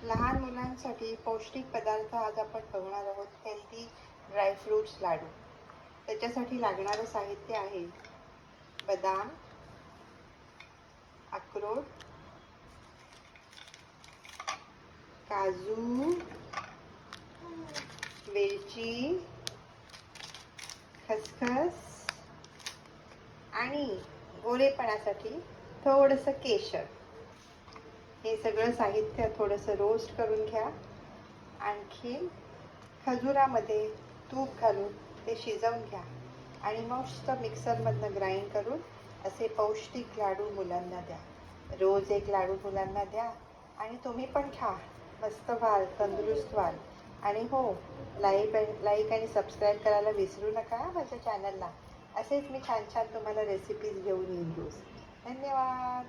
लहान मुलांसाठी पौष्टिक पदार्थ आज आपण बघणार आहोत. हेल्दी ड्रायफ्रूट्स लाडू. त्याच्यासाठी लागणारं साहित्य आहे बदाम, अक्रोड, काजू, वेलची, खसखस आणि गोडेपणासाठी थोडंसं केशर. हे सगळं साहित्य थोडंसं रोस्ट करून घ्या. आणखी खजुरामध्ये तूप घालून ते शिजवून घ्या आणि मस्त मिक्सरमधनं ग्राइंड करून असे पौष्टिक लाडू मुलांना द्या. रोज एक लाडू मुलांना द्या आणि तुम्ही पण खा. मस्त व्हाल, तंदुरुस्त व्हाल. आणि हो, लाईक आणि सबस्क्राईब करायला विसरू नका माझ्या चॅनलला. असेच मी छान छान तुम्हाला रेसिपीज घेऊन येईन रोज. धन्यवाद.